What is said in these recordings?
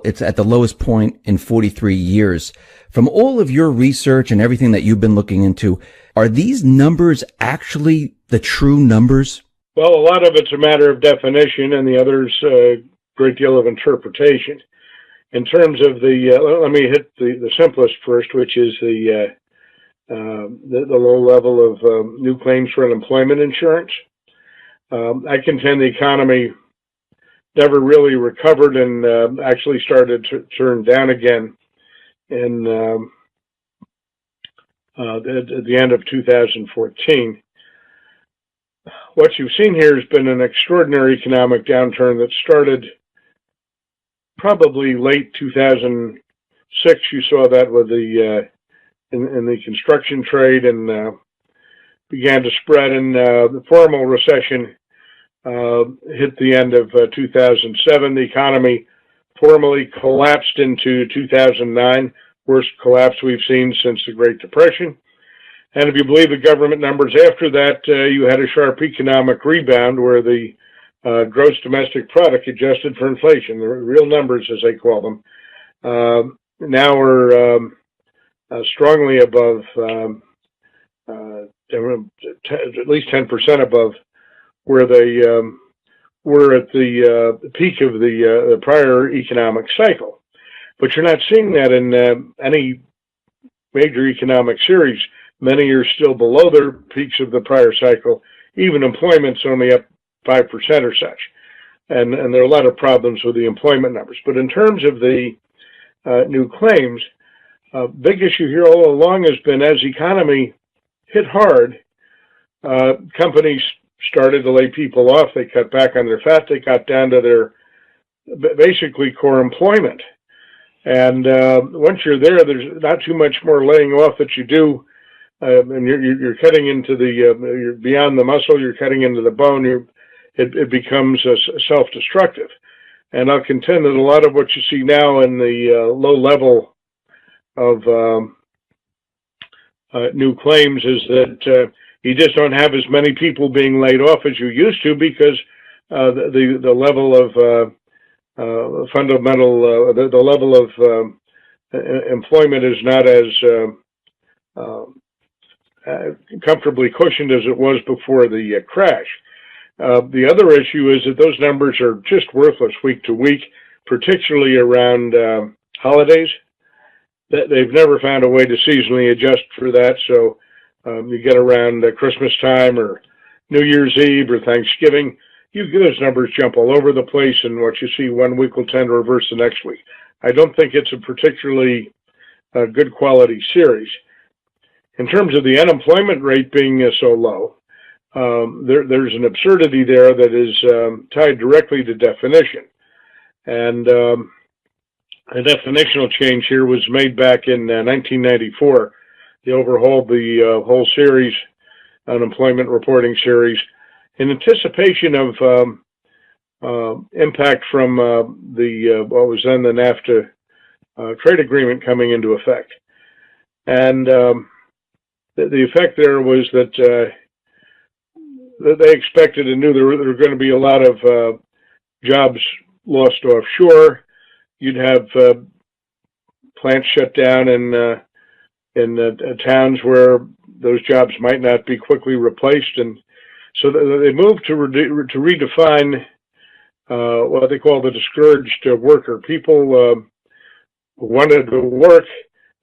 It's at the lowest point in 43 years. From all of your research and everything that you've been looking into, are these numbers actually the true numbers? Well, a lot of it's a matter of definition, and the other's a great deal of interpretation. In terms of let me hit the simplest first, which is the low level of new claims for unemployment insurance. I contend the economy never really recovered and actually started to turn down again in at the end of 2014. What you've seen here has been an extraordinary economic downturn that started probably late 2006. You saw that with in the construction trade and began to spread, and the formal recession hit the end of 2007. The economy formally collapsed into 2009, worst collapse we've seen since the Great Depression. And if you believe the government numbers after that, you had a sharp economic rebound where the gross domestic product adjusted for inflation, the real numbers as they call them, now are strongly above, at least 10% above where they were at the peak of the prior economic cycle. But you're not seeing that in any major economic series. Many are still below their peaks of the prior cycle. Even employment's only up 5% or such. And there are a lot of problems with the employment numbers. But in terms of the new claims, big issue here all along has been as the economy hit hard, companies started to lay people off. They cut back on their fat. They got down to their basically core employment. And once you're there, there's not too much more laying off that you do. And you're cutting into you're beyond the muscle, you're cutting into the bone, it becomes self-destructive. And I'll contend that a lot of what you see now in the low level of new claims is that you just don't have as many people being laid off as you used to because the level of fundamental, the level of employment is not as comfortably cushioned as it was before the crash. The other issue is that those numbers are just worthless week to week, particularly around holidays. They've never found a way to seasonally adjust for that, so you get around Christmas time or New Year's Eve or Thanksgiving, those numbers jump all over the place, and what you see one week will tend to reverse the next week. I don't think it's a particularly good quality series. In terms of the unemployment rate being so low, there's an absurdity there that is tied directly to definition. And a definitional change here was made back in 1994. They overhauled the whole series, unemployment reporting series, in anticipation of impact from what was then the NAFTA trade agreement coming into effect. And the effect there was that they expected and knew there were going to be a lot of jobs lost offshore. You'd have plants shut down in towns where those jobs might not be quickly replaced, and so they moved to redefine what they call the discouraged worker. People wanted to work.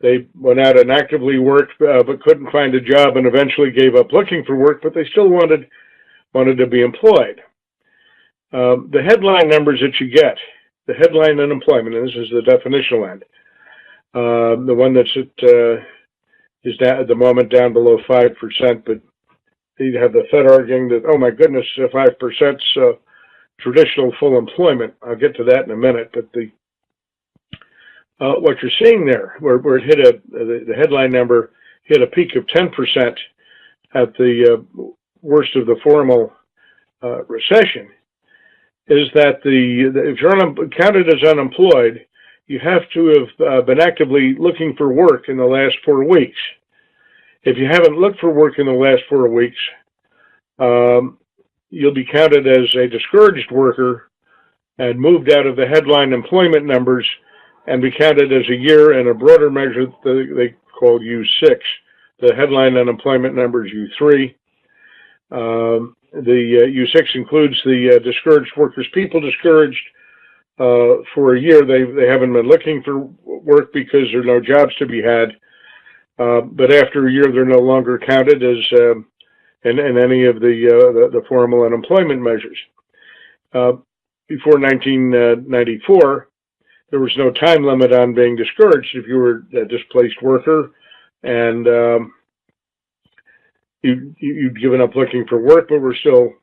They went out and actively worked, but couldn't find a job, and eventually gave up looking for work. But they still wanted to be employed. The headline numbers that you get, the headline unemployment, and this is the definitional end, the one that's is down, at the moment down below 5%, but you have the Fed arguing that, oh my goodness, 5% traditional full employment. I'll get to that in a minute, but what you're seeing there, where it hit the headline number hit a peak of 10% at the worst of the formal recession, is that if you're counted as unemployed, you have to have been actively looking for work in the last 4 weeks. If you haven't looked for work in the last 4 weeks, you'll be counted as a discouraged worker and moved out of the headline employment numbers and be counted as a year in a broader measure they call U6. The headline unemployment number is U3. The U6 includes the discouraged workers. People discouraged for a year, they haven't been looking for work because there are no jobs to be had. But after a year, they're no longer counted as in any of the formal unemployment measures. Before 1994, there was no time limit on being discouraged. If you were a displaced worker and you'd given up looking for work, but were still,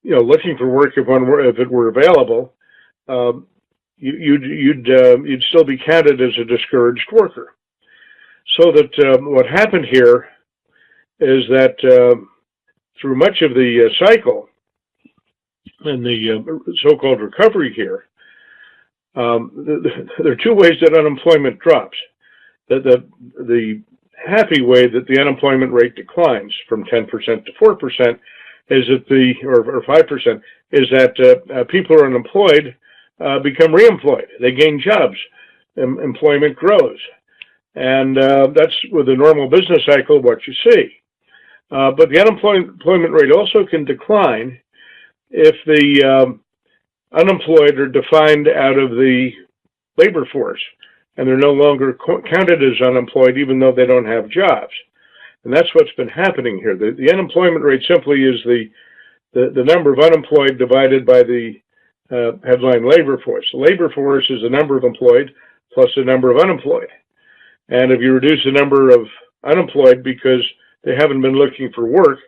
looking for work if it were available, you'd still be counted as a discouraged worker. So that what happened here is that through much of the cycle and the so-called recovery here, there are two ways that unemployment drops. The happy way that the unemployment rate declines from 10% to 4% is that or 5% is that people who are unemployed become reemployed. They gain jobs. Employment grows. And that's with the normal business cycle what you see. But the unemployment rate also can decline if the unemployed are defined out of the labor force and they're no longer counted as unemployed even though they don't have jobs. And that's what's been happening here. The unemployment rate simply is the number of unemployed divided by the headline labor force. The labor force is the number of employed plus the number of unemployed. And if you reduce the number of unemployed because they haven't been looking for work,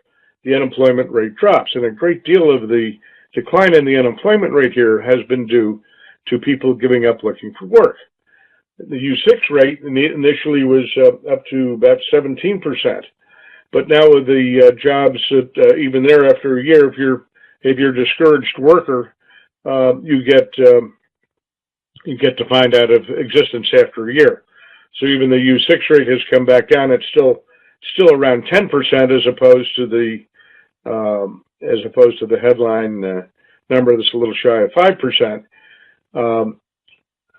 the unemployment rate drops. And a great deal of the decline in the unemployment rate here has been due to people giving up looking for work. The U6 rate initially was up to about 17%. But now with the jobs that even there after a year, if you're a discouraged worker, you get defined out of existence after a year. So even the U6 rate has come back down. It's still around 10% as opposed to the headline number that's a little shy of 5%.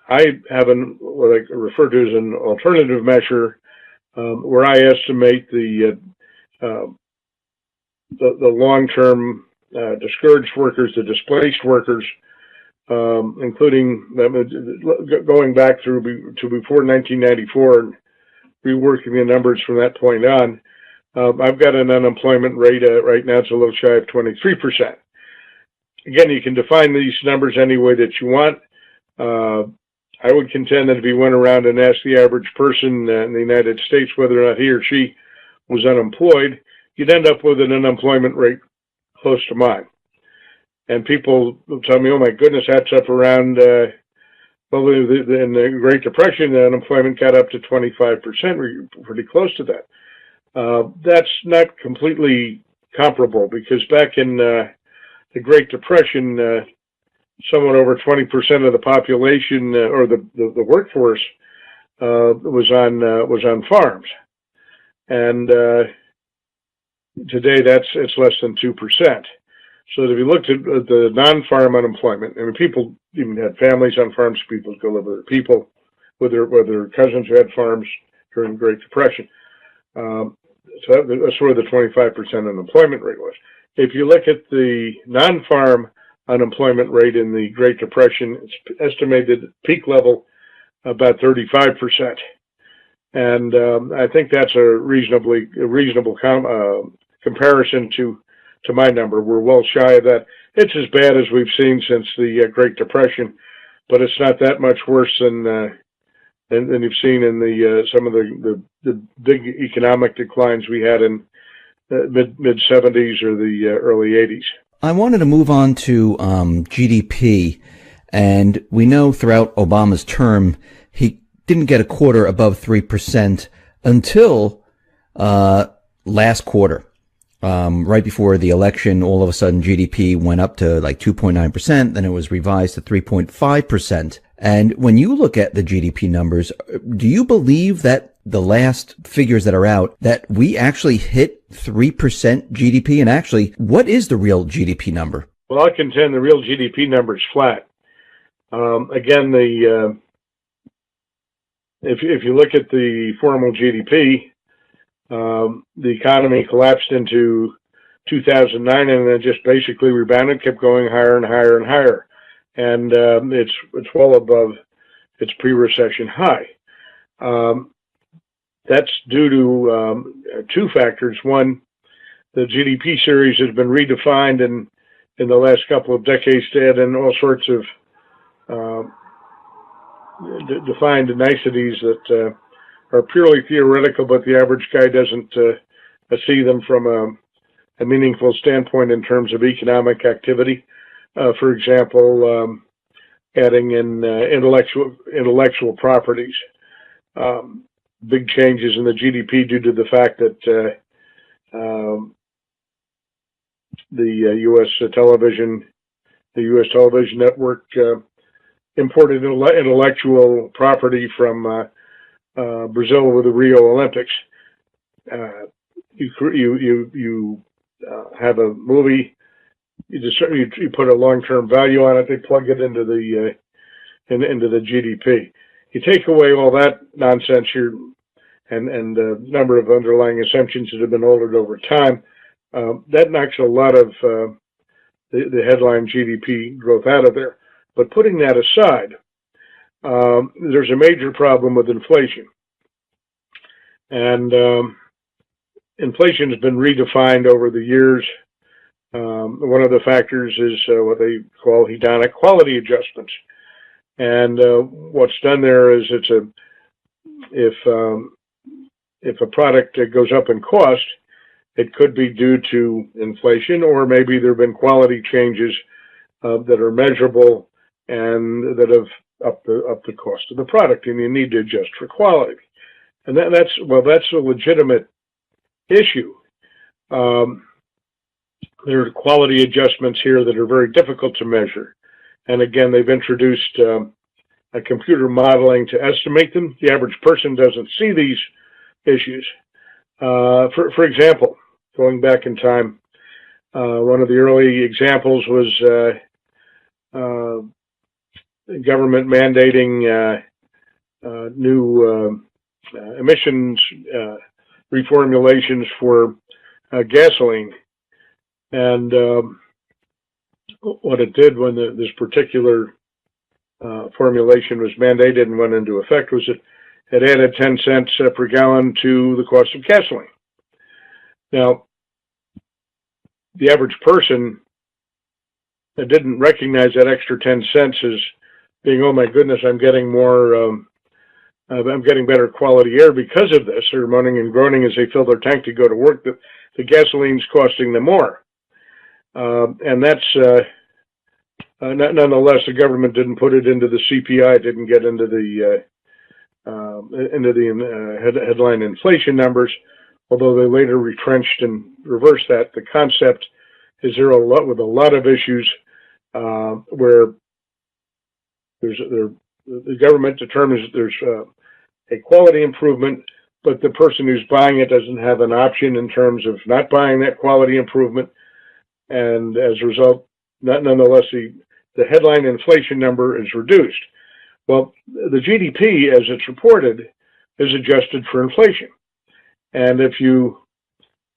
I have what I refer to as an alternative measure where I estimate the long-term discouraged workers, the displaced workers, including going back to before 1994 and reworking the numbers from that point on. I've got an unemployment rate right now, it's a little shy of 23%. Again, you can define these numbers any way that you want. I would contend that if you went around and asked the average person in the United States whether or not he or she was unemployed, you'd end up with an unemployment rate close to mine. And people will tell me, oh my goodness, that's up around, in the Great Depression, the unemployment got up to 25%, we're pretty close to that. That's not completely comparable because back in the Great Depression, somewhat over 20% of the population or the workforce was on farms, and today it's less than 2%. So that if you looked at the non-farm unemployment, I mean, people even had families on farms. People go live with their people, with their cousins who had farms during the Great Depression. So that's where the 25% unemployment rate was. If you look at the non-farm unemployment rate in the Great Depression, it's estimated at peak level about 35%. And I think that's a reasonable comparison to my number. We're well shy of that. It's as bad as we've seen since the Great Depression, but it's not that much worse than you've seen in some of the big economic declines we had in mid 70s or the early 80s. I wanted to move on to GDP, and we know throughout Obama's term he didn't get a quarter above 3% until last quarter. Right before the election, all of a sudden GDP went up to like 2.9%, then it was revised to 3.5%. And when you look at the GDP numbers, do you believe that the last figures that are out, that we actually hit 3% GDP? And actually, what is the real GDP number? Well, I contend the real GDP number is flat. Again, if you look at the formal GDP, the economy collapsed into 2009 and then just basically rebounded, kept going higher and higher and higher, and it's well above its pre-recession high. That's due to two factors. One, the GDP series has been redefined in the last couple of decades to add in all sorts of defined niceties that are purely theoretical, but the average guy doesn't see them from a meaningful standpoint in terms of economic activity. For example, adding in intellectual properties. Big changes in the GDP due to the fact that the U.S. television network imported intellectual property from Brazil with the Rio Olympics. You have a movie, you put a long-term value on it, they plug it into the GDP. You take away all that nonsense here and a number of underlying assumptions that have been altered over time, that knocks a lot of the headline GDP growth out of there. But putting that aside, there's a major problem with inflation. And inflation has been redefined over the years. One of the factors is what they call hedonic quality adjustments. And what's done there is if a product goes up in cost, it could be due to inflation, or maybe there have been quality changes that are measurable and that have upped the cost of the product, and you need to adjust for quality. And that's a legitimate issue. There are quality adjustments here that are very difficult to measure. And again, they've introduced a computer modeling to estimate them. The average person doesn't see these issues. For example, going back in time, one of the early examples was government mandating new emissions reformulations for gasoline. And what it did when this particular formulation was mandated and went into effect was it added 10 cents per gallon to the cost of gasoline. Now, the average person didn't recognize that extra 10 cents as being, oh my goodness, I'm getting more, I'm getting better quality air because of this. They're moaning and groaning as they fill their tank to go to work. The gasoline's costing them more. And that's, nonetheless, the government didn't put it into the CPI, didn't get into the headline inflation numbers, although they later retrenched and reversed that. The concept is there with a lot of issues where the government determines that there's a quality improvement, but the person who's buying it doesn't have an option in terms of not buying that quality improvement. And as a result, nonetheless, the headline inflation number is reduced. Well, the GDP, as it's reported, is adjusted for inflation. And if you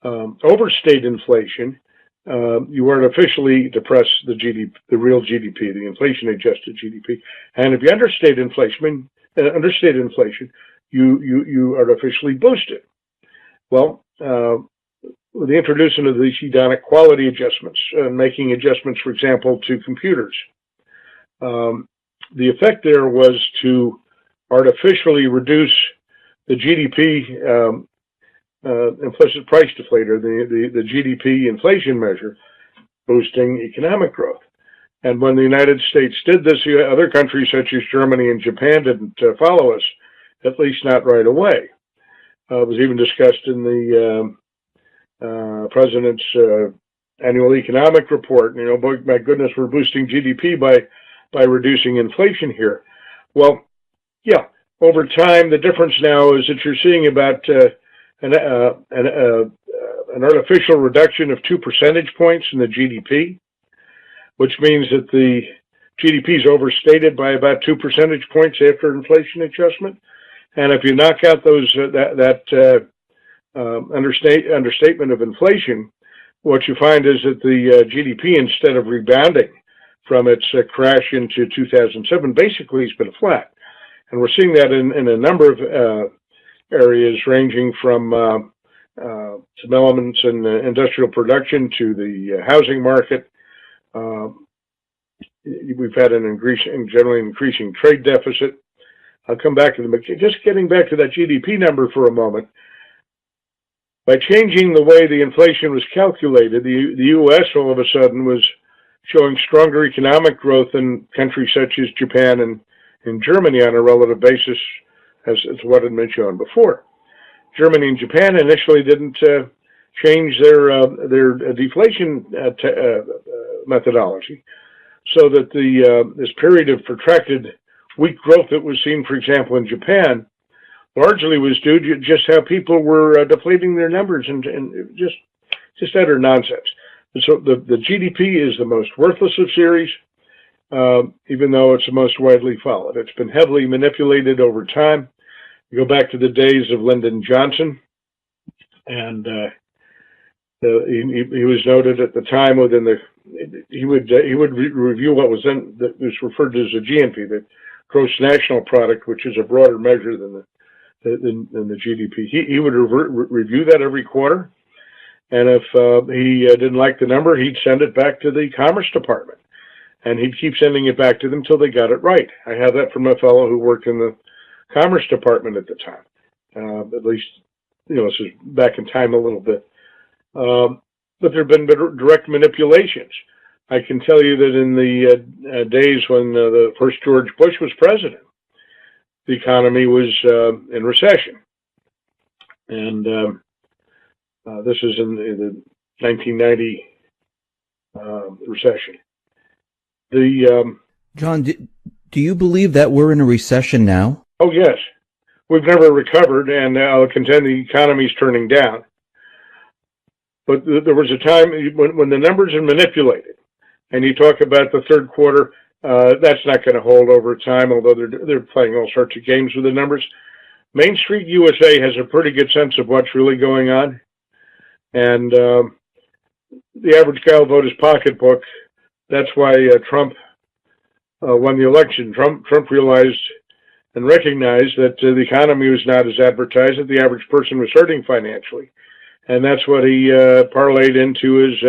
overstate inflation, you artificially depress the GDP, the real GDP, the inflation-adjusted GDP. And if you understate inflation, you artificially boost it. Well, with the introduction of these hedonic quality adjustments, making adjustments, for example, to computers, the effect there was to artificially reduce the GDP implicit price deflator, the GDP inflation measure, boosting economic growth. And when the United States did this, other countries such as Germany and Japan didn't follow us, at least not right away. It was even discussed in the President's annual economic report. You know, boy, my goodness, we're boosting GDP by reducing inflation here. Well, yeah, over time, the difference now is that you're seeing about an artificial reduction of 2 percentage points in the GDP, which means that the GDP is overstated by about 2 percentage points after inflation adjustment. And if you knock out those understatement of inflation, what you find is that the GDP, instead of rebounding from its crash into 2007, basically has been flat. And we're seeing that in a number of areas, ranging from some elements in industrial production to the housing market. We've had an generally increasing trade deficit. I'll come back to them, but just getting back to that GDP number for a moment. By changing the way the inflation was calculated, the U.S. all of a sudden was showing stronger economic growth in countries such as Japan and Germany on a relative basis as what had been shown before. Germany and Japan initially didn't change their deflation methodology, so that this period of protracted weak growth that was seen, for example, in Japan, largely was due to just how people were deflating their numbers and just utter nonsense. And so the GDP is the most worthless of series, even though it's the most widely followed. It's been heavily manipulated over time. You go back to the days of Lyndon Johnson, and he was noted at the time he would review what was referred to as the GNP, the gross national product, which is a broader measure than the GDP. He would review that every quarter, and if he didn't like the number, he'd send it back to the Commerce Department, and he'd keep sending it back to them until they got it right. I have that from a fellow who worked in the Commerce Department at the time. At least, this is back in time a little bit. But there have been direct manipulations. I can tell you that in the days when the first George Bush was president, the economy was in recession. And this is in the 1990 recession. John, do you believe that we're in a recession now? Oh, yes. We've never recovered, and I'll contend the economy's turning down. But there was a time when the numbers are manipulated, and you talk about the third quarter, that's not going to hold over time, although they're playing all sorts of games with the numbers. Main Street USA has a pretty good sense of what's really going on, and the average guy will vote his pocketbook. That's why Trump won the election. Trump realized and recognized that the economy was not as advertised, that the average person was hurting financially. And that's what he parlayed into his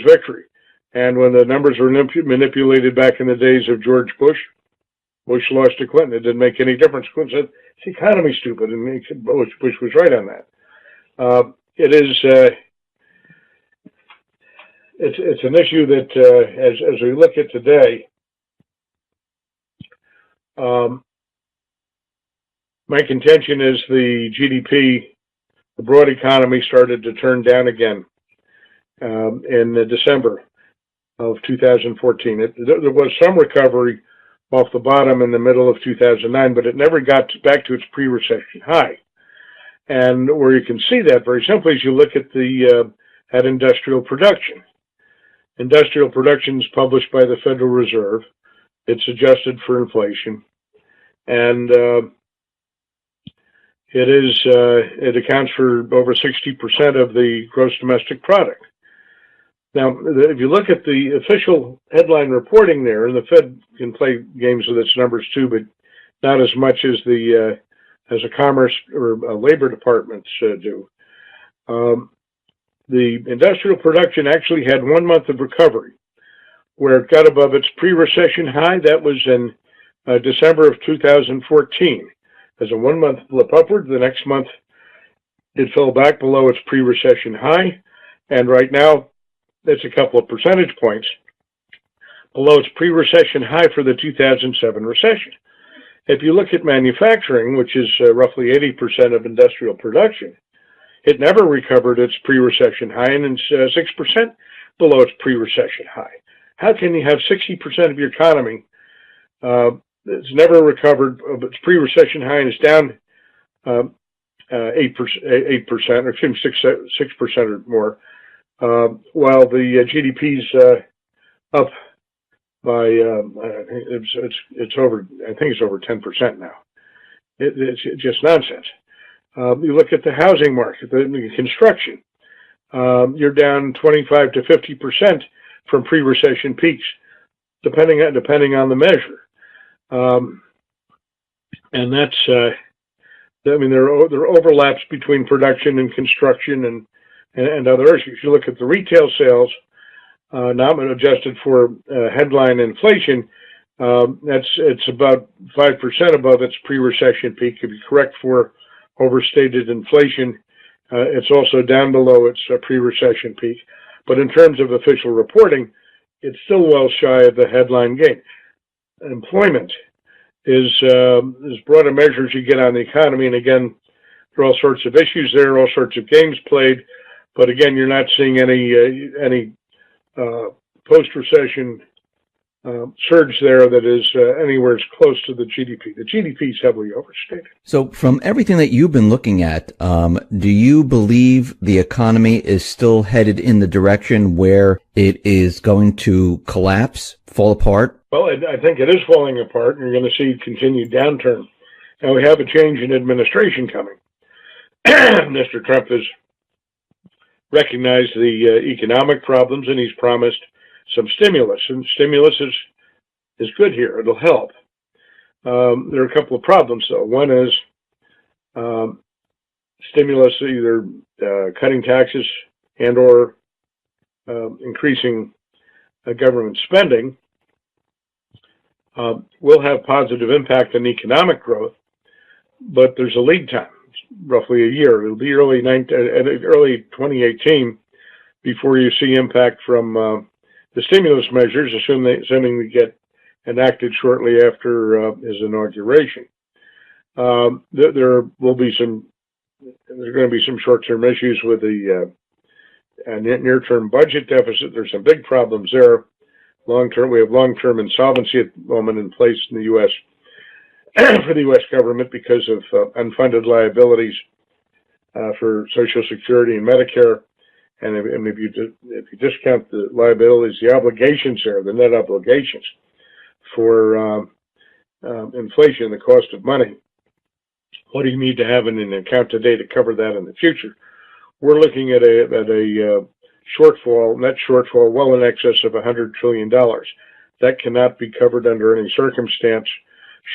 victory. And when the numbers were manipulated back in the days of George Bush, Bush lost to Clinton. It didn't make any difference. Clinton said, the economy's stupid, and Bush was right on that. It's an issue that, as we look at today, my contention is the GDP, the broad economy, started to turn down again in December of 2014. There was some recovery off the bottom in the middle of 2009, but it never got back to its pre-recession high. And where you can see that very simply is you look at industrial production. Industrial production is published by the Federal Reserve. It's adjusted for inflation, and it accounts for over 60% of the gross domestic product. Now, if you look at the official headline reporting there, and the Fed can play games with its numbers too, but not as much as the Commerce or Labor departments do. The industrial production actually had 1 month of recovery, where it got above its pre-recession high. That was in December of 2014. As a 1 month blip upward, the next month it fell back below its pre-recession high, and right now it's a couple of percentage points below its pre-recession high for the 2007 recession. If you look at manufacturing, which is roughly 80% of industrial production, it never recovered its pre-recession high, and it's 6% below its pre-recession high. How can you have 60% of your economy it's never recovered of its pre-recession high and is down 8%, or 6% or more, while the GDP's up by it's over. I think it's over 10% now. It's just nonsense. You look at the housing market, the construction. You're down 25 to 50% from pre-recession peaks, depending on the measure. And that's there are overlaps between production and construction and other issues. You look at the retail sales, not adjusted for headline inflation. It's about 5% above its pre-recession peak. If you correct for overstated inflation, it's also down below its pre-recession peak. But in terms of official reporting, it's still well shy of the headline gain. Employment is broader measures you get on the economy, and again, there are all sorts of issues there, all sorts of games played. But again, you're not seeing any post-recession surge there that is anywhere as close to the GDP. The GDP is heavily overstated. So from everything that you've been looking at, do you believe the economy is still headed in the direction where it is going to collapse, fall apart? Well, I think it is falling apart, and you're going to see continued downturn. Now, we have a change in administration coming. Mr. Trump has recognized the economic problems, and he's promised some stimulus, and stimulus is good here. It'll help. There are a couple of problems, though. One is stimulus, either cutting taxes and or increasing government spending, will have positive impact on economic growth, but there's a lead time, roughly a year. It'll be early 2018 before you see impact from the stimulus measures, assuming they get enacted shortly after his inauguration. There's going to be some short-term issues with the near-term budget deficit. There's some big problems there. Long-term, we have long-term insolvency at the moment in place in the U.S. for the U.S. government because of unfunded liabilities for Social Security and Medicare. And if you discount the liabilities, the obligations there, the net obligations for inflation, the cost of money, what do you need to have in an account today to cover that in the future? We're looking at a shortfall, net shortfall, well in excess of $100 trillion. That cannot be covered under any circumstance,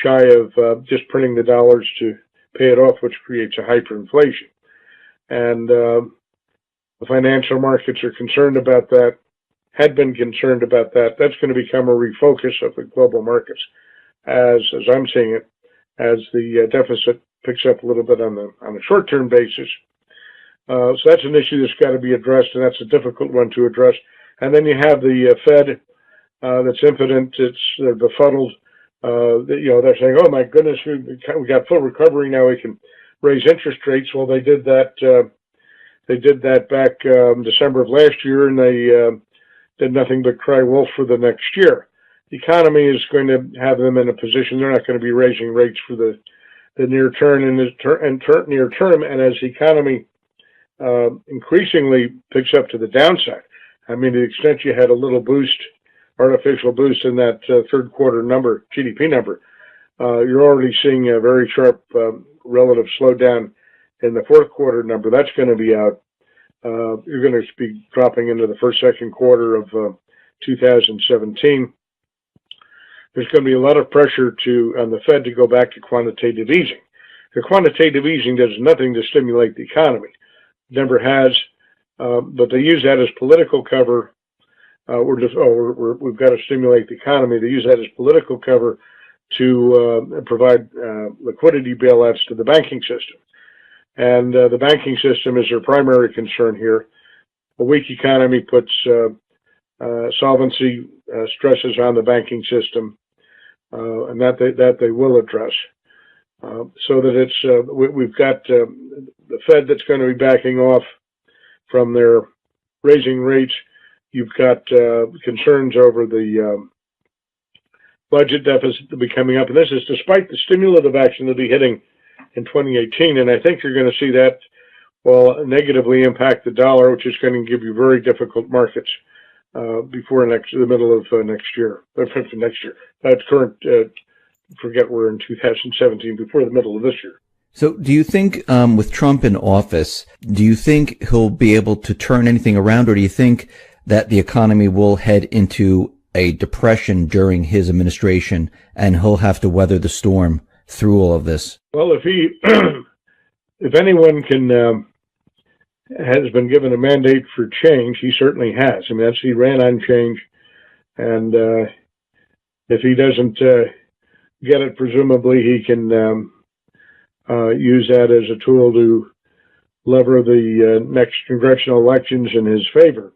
shy of just printing the dollars to pay it off, which creates a hyperinflation. And the financial markets are concerned about that, had been concerned about that. That's going to become a refocus of the global markets, as I'm seeing it, as the deficit picks up a little bit on a short-term basis. So that's an issue that's got to be addressed, and that's a difficult one to address. And then you have the Fed that's impotent, it's befuddled. They're saying, "Oh my goodness, we got full recovery now. We can raise interest rates." Well, they did that. They did that back December of last year, and they did nothing but cry wolf for the next year. The economy is going to have them in a position they're not going to be raising rates for the near term and near term. And as the economy increasingly picks up to the downside, I mean, to the extent you had a little boost, artificial boost in that third quarter number, GDP number, you're already seeing a very sharp relative slowdown in the fourth quarter number. That's going to be out. You're going to be dropping into the second quarter of 2017. There's going to be a lot of pressure on the Fed to go back to quantitative easing. The quantitative easing does nothing to stimulate the economy. It never has, but they use that as political cover. We've got to stimulate the economy. They use that as political cover to provide liquidity bailouts to the banking system. And the banking system is their primary concern here. A weak economy puts solvency stresses on the banking system, and that they will address. So that we've got the Fed that's going to be backing off from their raising rates. You've got concerns over the budget deficit to be coming up, and this is despite the stimulative action that'll be hitting in 2018, and I think you're going to see that will negatively impact the dollar, which is going to give you very difficult markets before the middle of next year. Next year. That's current. Forget we're in 2017. Before the middle of this year. So do you think, with Trump in office, do you think he'll be able to turn anything around, or do you think that the economy will head into a depression during his administration and he'll have to weather the storm through all of this? Well, if anyone has been given a mandate for change, he certainly has. I mean, he ran on change, and if he doesn't get it, presumably he can use that as a tool to lever the next congressional elections in his favor.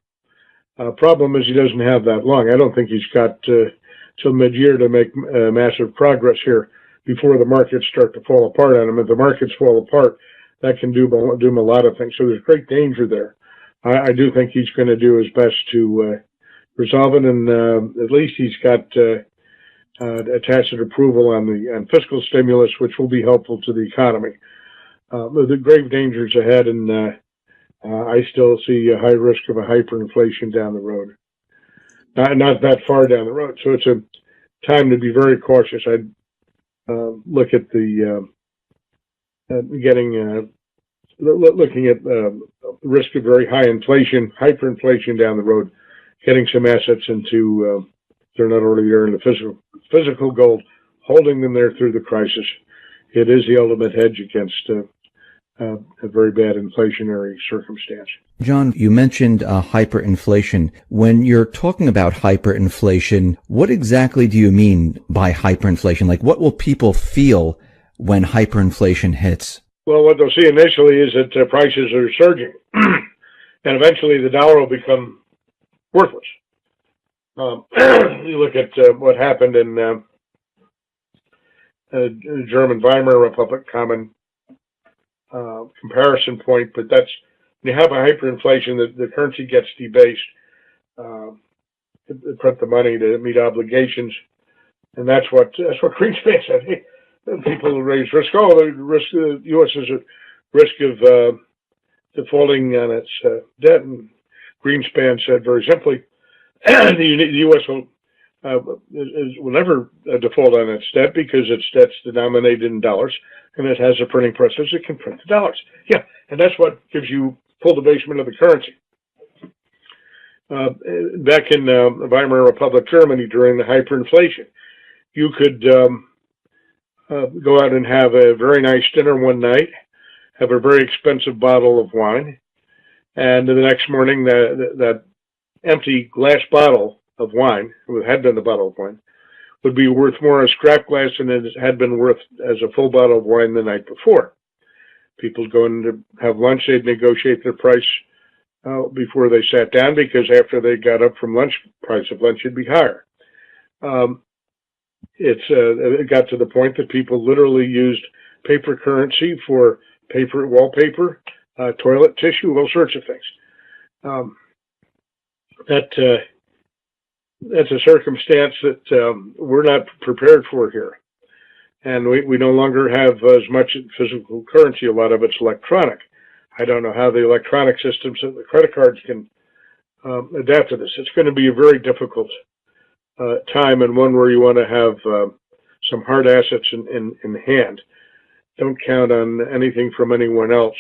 Problem is he doesn't have that long. I don't think he's got till mid-year to make massive progress here before the markets start to fall apart on him. If the markets fall apart, that can do him a lot of things. So there's great danger there. I do think he's going to do his best to resolve it, and at least he's got a tacit approval on fiscal stimulus, which will be helpful to the economy. The grave dangers ahead, and I still see a high risk of a hyperinflation down the road. Not that far down the road. So it's a time to be very cautious. I'd look at the looking at the risk of very high inflation, hyperinflation down the road, getting some assets into they're not already there in the physical gold, holding them there through the crisis. It is the ultimate hedge against a very bad inflationary circumstance. John, you mentioned hyperinflation. When you're talking about hyperinflation, what exactly do you mean by hyperinflation? Like, what will people feel when hyperinflation hits? Well, what they'll see initially is that prices are surging, and eventually the dollar will become worthless. You look at what happened in the German Weimar Republic, common comparison point, but that's when you have a hyperinflation, the currency gets debased, they print the money to meet obligations, and that's what Greenspan said. Hey, people raise risk. Oh, the U.S. is at risk of defaulting on its debt, and Greenspan said very simply, the U.S. will never default on its debt because its debt's denominated in dollars, and it has a printing press that can print the dollars. Yeah, and that's what gives you full debasement of the currency. Back in the Weimar Republic, Germany, during the hyperinflation, you could go out and have a very nice dinner one night, have a very expensive bottle of wine, and the next morning that empty glass bottle of wine, it had been the bottle of wine, would be worth more as scrap glass than it had been worth as a full bottle of wine the night before. People go in to have lunch, they'd negotiate their price before they sat down, because after they got up from lunch, price of lunch would be higher. It got to the point that people literally used paper currency for paper, wallpaper, toilet tissue, all sorts of things. That's a circumstance that we're not prepared for here. And we no longer have as much physical currency. A lot of it's electronic. I don't know how the electronic systems and the credit cards can adapt to this. It's going to be a very difficult time, and one where you want to have some hard assets in hand. Don't count on anything from anyone else.